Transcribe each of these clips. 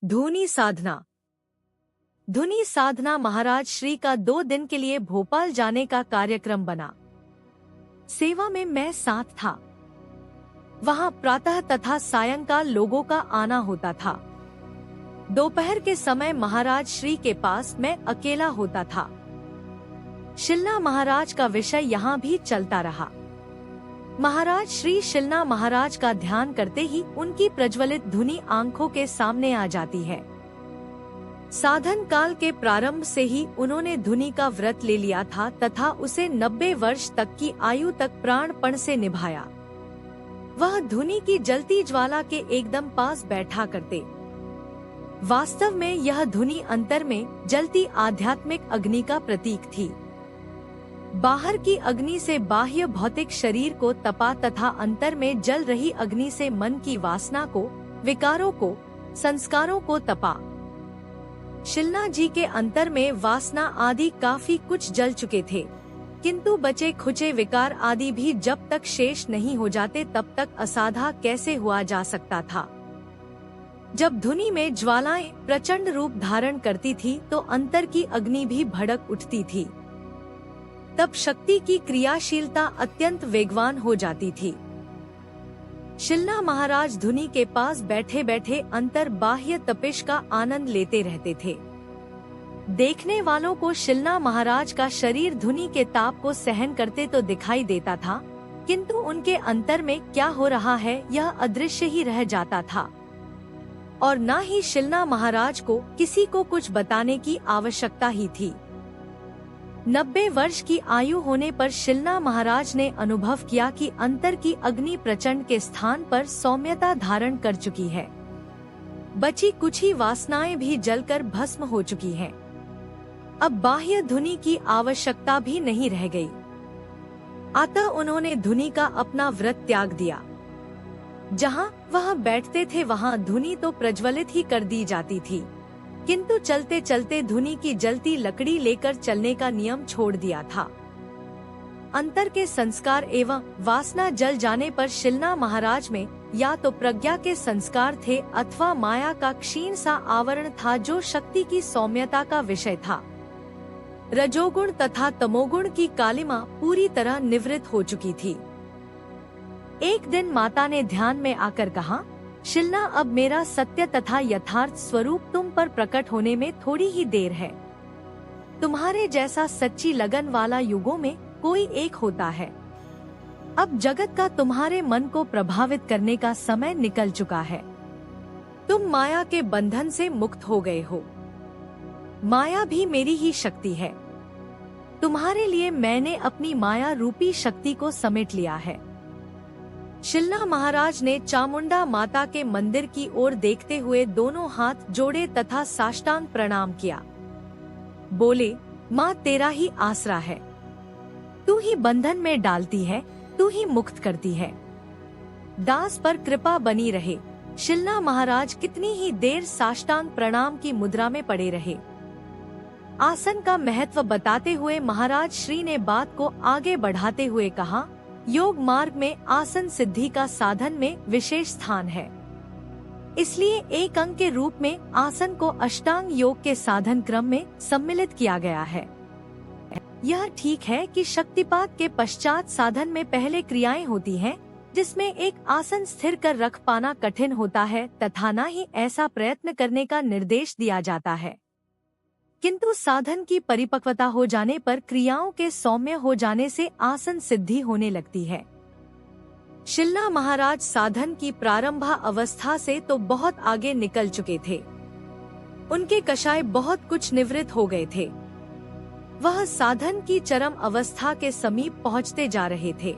धुनी साधना। धुनी साधना महाराज श्री का 2 दिन के लिए भोपाल जाने का कार्यक्रम बना। सेवा में मैं साथ था। वहां प्रातः तथा सायंकाल लोगों का आना होता था। दोपहर के समय महाराज श्री के पास मैं अकेला होता था। शिलना महाराज का विषय यहाँ भी चलता रहा। महाराज श्री शिलना महाराज का ध्यान करते ही उनकी प्रज्वलित धुनी आंखों के सामने आ जाती है। साधन काल के प्रारंभ से ही उन्होंने धुनी का व्रत ले लिया था तथा उसे 90 वर्ष तक की आयु तक प्राणपण से निभाया। वह धुनी की जलती ज्वाला के एकदम पास बैठा करते। वास्तव में यह धुनी अंतर में जलती आध्यात्मिक अग्नि का प्रतीक थी। बाहर की अग्नि से बाह्य भौतिक शरीर को तपा तथा अंतर में जल रही अग्नि से मन की वासना को, विकारों को, संस्कारों को तपा। शिलना जी के अंतर में वासना आदि काफी कुछ जल चुके थे, किंतु बचे खुचे विकार आदि भी जब तक शेष नहीं हो जाते तब तक असाधा कैसे हुआ जा सकता था। जब धुनी में ज्वालाएं प्रचंड रूप धारण करती थी तो अंतर की अग्नि भी भड़क उठती थी। तब शक्ति की क्रियाशीलता अत्यंत वेगवान हो जाती थी। शिलना महाराज धुनी के पास बैठे बैठे अंतर बाह्य तपिश का आनंद लेते रहते थे। देखने वालों को शिलना महाराज का शरीर धुनी के ताप को सहन करते तो दिखाई देता था, किंतु उनके अंतर में क्या हो रहा है यह अदृश्य ही रह जाता था। और न ही शिलना महाराज को किसी को कुछ बताने की आवश्यकता ही थी। 90 वर्ष की आयु होने पर शिलना महाराज ने अनुभव किया कि अंतर की अग्नि प्रचंड के स्थान पर सौम्यता धारण कर चुकी है। बची कुछ ही वासनाएं भी जलकर भस्म हो चुकी हैं। अब बाह्य धुनी की आवश्यकता भी नहीं रह गई। अतः उन्होंने धुनी का अपना व्रत त्याग दिया। जहाँ वह बैठते थे वहाँ धुनी तो प्रज्वलित ही कर दी जाती थी, किंतु चलते चलते धुनी की जलती लकड़ी लेकर चलने का नियम छोड़ दिया था। अंतर के संस्कार एवं वासना जल जाने पर शिलना महाराज में या तो प्रज्ञा के संस्कार थे अथवा माया का क्षीण सा आवरण था जो शक्ति की सौम्यता का विषय था। रजोगुण तथा तमोगुण की कालिमा पूरी तरह निवृत्त हो चुकी थी। एक दिन माता ने ध्यान में आकर कहा, शिलना अब मेरा सत्य तथा यथार्थ स्वरूप तुम पर प्रकट होने में थोड़ी ही देर है। तुम्हारे जैसा सच्ची लगन वाला युगों में कोई एक होता है। अब जगत का तुम्हारे मन को प्रभावित करने का समय निकल चुका है। तुम माया के बंधन से मुक्त हो गए हो। माया भी मेरी ही शक्ति है। तुम्हारे लिए मैंने अपनी माया रूपी शक्ति को समेट लिया है। शिलना महाराज ने चामुंडा माता के मंदिर की ओर देखते हुए दोनों हाथ जोड़े तथा साष्टांग प्रणाम किया। बोले, माँ तेरा ही आसरा है। तू ही बंधन में डालती है, तू ही मुक्त करती है। दास पर कृपा बनी रहे। शिलना महाराज कितनी ही देर साष्टांग प्रणाम की मुद्रा में पड़े रहे। आसन का महत्व बताते हुए महाराज श्री ने बात को आगे बढ़ाते हुए कहा, योग मार्ग में आसन सिद्धि का साधन में विशेष स्थान है। इसलिए एक अंग के रूप में आसन को अष्टांग योग के साधन क्रम में सम्मिलित किया गया है। यह ठीक है कि शक्तिपात के पश्चात साधन में पहले क्रियाएं होती हैं, जिसमें एक आसन स्थिर कर रख पाना कठिन होता है तथा न ही ऐसा प्रयत्न करने का निर्देश दिया जाता है। किंतु साधन की परिपक्वता हो जाने पर क्रियाओं के सौम्य हो जाने से आसन सिद्धि होने लगती है। शिलना महाराज साधन की प्रारंभा अवस्था से तो बहुत आगे निकल चुके थे। उनके कषाय बहुत कुछ निवृत्त हो गए थे। वह साधन की चरम अवस्था के समीप पहुंचते जा रहे थे।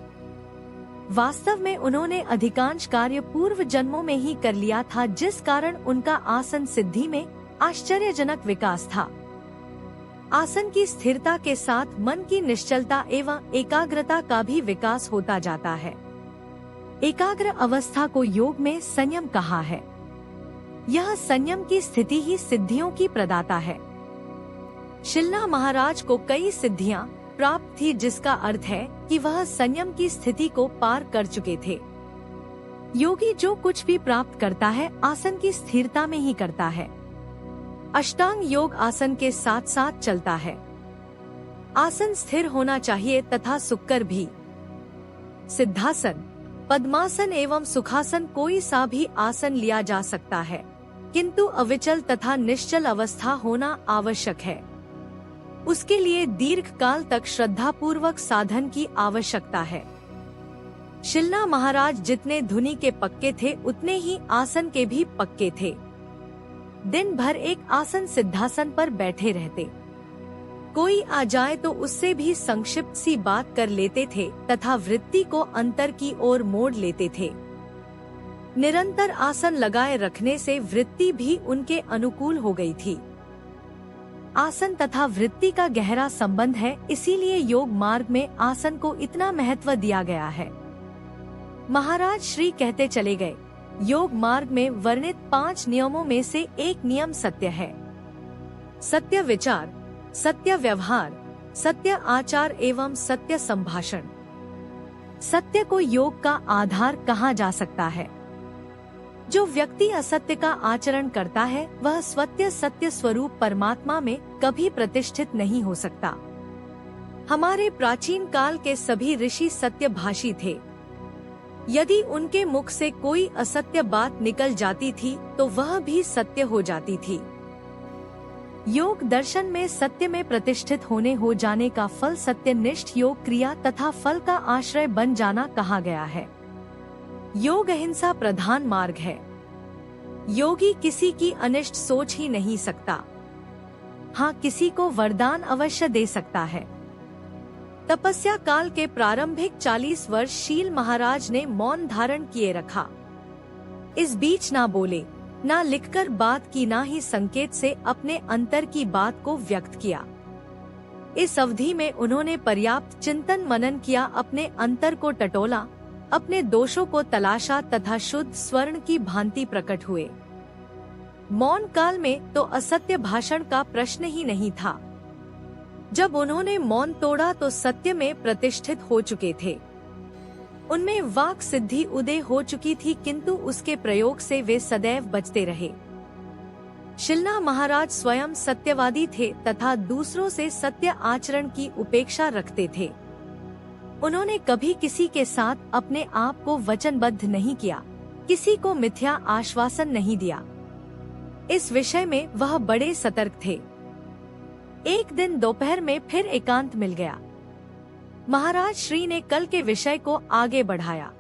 वास्तव में उन्होंने अधिकांश कार्य पूर्व जन्मों में ही कर लिया था, जिस कारण उनका आसन सिद्धि में आश्चर्यजनक विकास था। आसन की स्थिरता के साथ मन की निश्चलता एवं एकाग्रता का भी विकास होता जाता है। एकाग्र अवस्था को योग में संयम कहा है। यह संयम की स्थिति ही सिद्धियों की प्रदाता है। शिलना महाराज को कई सिद्धियां प्राप्त थी, जिसका अर्थ है कि वह संयम की स्थिति को पार कर चुके थे। योगी जो कुछ भी प्राप्त करता है आसन की स्थिरता में ही करता है। अष्टांग योग आसन के साथ साथ चलता है। आसन स्थिर होना चाहिए तथा सुक्कर भी। सिद्धासन, पद्मासन एवं सुखासन कोई सा भी आसन लिया जा सकता है, किंतु अविचल तथा निश्चल अवस्था होना आवश्यक है। उसके लिए दीर्घ काल तक श्रद्धा पूर्वक साधन की आवश्यकता है। शिलना महाराज जितने धुनी के पक्के थे उतने ही आसन के भी पक्के थे। दिन भर एक आसन सिद्धासन पर बैठे रहते। कोई आ जाए तो उससे भी संक्षिप्त सी बात कर लेते थे तथा वृत्ति को अंतर की ओर मोड़ लेते थे। निरंतर आसन लगाए रखने से वृत्ति भी उनके अनुकूल हो गई थी। आसन तथा वृत्ति का गहरा संबंध है, इसीलिए योग मार्ग में आसन को इतना महत्व दिया गया है। महाराज श्री कहते चले गए, योग मार्ग में वर्णित 5 नियमों में से एक नियम सत्य है। सत्य विचार, सत्य व्यवहार, सत्य आचार एवं सत्य संभाषण। सत्य को योग का आधार कहा जा सकता है। जो व्यक्ति असत्य का आचरण करता है वह स्वत्य सत्य स्वरूप परमात्मा में कभी प्रतिष्ठित नहीं हो सकता। हमारे प्राचीन काल के सभी ऋषि सत्यभाषी थे। यदि उनके मुख से कोई असत्य बात निकल जाती थी तो वह भी सत्य हो जाती थी। योग दर्शन में सत्य में प्रतिष्ठित होने हो जाने का फल सत्यनिष्ठ योग क्रिया तथा फल का आश्रय बन जाना कहा गया है। योग अहिंसा प्रधान मार्ग है। योगी किसी की अनिष्ट सोच ही नहीं सकता। हाँ, किसी को वरदान अवश्य दे सकता है। तपस्या काल के प्रारंभिक 40 वर्ष शील महाराज ने मौन धारण किए रखा। इस बीच ना बोले, ना लिखकर बात की, ना ही संकेत से अपने अंतर की बात को व्यक्त किया। इस अवधि में उन्होंने पर्याप्त चिंतन मनन किया, अपने अंतर को टटोला, अपने दोषों को तलाशा तथा शुद्ध स्वर्ण की भांति प्रकट हुए। मौन काल में तो असत्य भाषण का प्रश्न ही नहीं था। जब उन्होंने मौन तोड़ा तो सत्य में प्रतिष्ठित हो चुके थे। उनमें वाक सिद्धि उदय हो चुकी थी, किंतु उसके प्रयोग से वे सदैव बचते रहे। शिलना महाराज स्वयं सत्यवादी थे तथा दूसरों से सत्य आचरण की उपेक्षा रखते थे। उन्होंने कभी किसी के साथ अपने आप को वचनबद्ध नहीं किया, किसी को मिथ्या आश्वासन नहीं दिया। इस विषय में वह बड़े सतर्क थे। एक दिन दोपहर में फिर एकांत मिल गया। महाराज श्री ने कल के विषय को आगे बढ़ाया।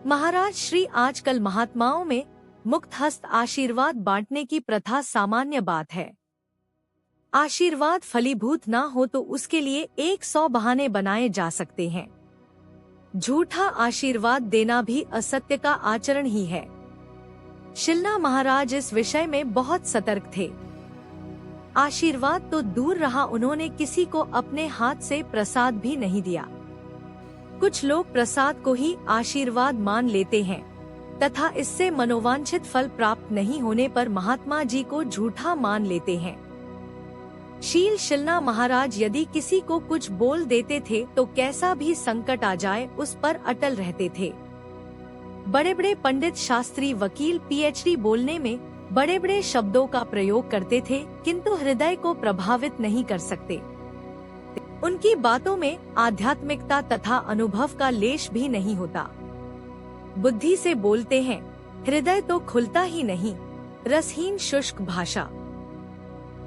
महाराज श्री, आजकल महात्माओं में मुक्त हस्त आशीर्वाद बांटने की प्रथा सामान्य बात है। आशीर्वाद फलीभूत ना हो तो उसके लिए 100 बहाने बनाए जा सकते हैं। झूठा आशीर्वाद देना भी असत्य का आचरण ही है। शिलना महाराज इस विषय में बहुत सतर्क थे। आशीर्वाद तो दूर रहा, उन्होंने किसी को अपने हाथ से प्रसाद भी नहीं दिया। कुछ लोग प्रसाद को ही आशीर्वाद मान लेते हैं तथा इससे मनोवांछित फल प्राप्त नहीं होने पर महात्मा जी को झूठा मान लेते हैं। शील शिलना महाराज यदि किसी को कुछ बोल देते थे तो कैसा भी संकट आ जाए उस पर अटल रहते थे। बड़े बड़े पंडित, शास्त्री, वकील, पीएचडी बोलने में बड़े बड़े शब्दों का प्रयोग करते थे, किंतु हृदय को प्रभावित नहीं कर सकते। उनकी बातों में आध्यात्मिकता तथा अनुभव का लेश भी नहीं होता। बुद्धि से बोलते हैं, हृदय तो खुलता ही नहीं। रसहीन शुष्क भाषा।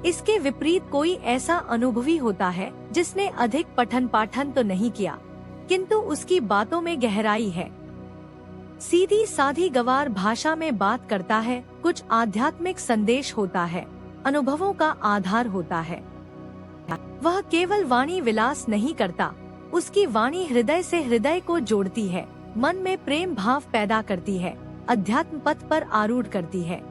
इसके विपरीत कोई ऐसा अनुभवी होता है जिसने अधिक पठन पाठन तो नहीं किया, किंतु उसकी बातों में गहराई है। सीधी साधी गवार भाषा में बात करता है, कुछ आध्यात्मिक संदेश होता है, अनुभवों का आधार होता है। वह केवल वाणी विलास नहीं करता, उसकी वाणी हृदय से हृदय को जोड़ती है, मन में प्रेम भाव पैदा करती है, अध्यात्म पथ पर आरूढ़ करती है।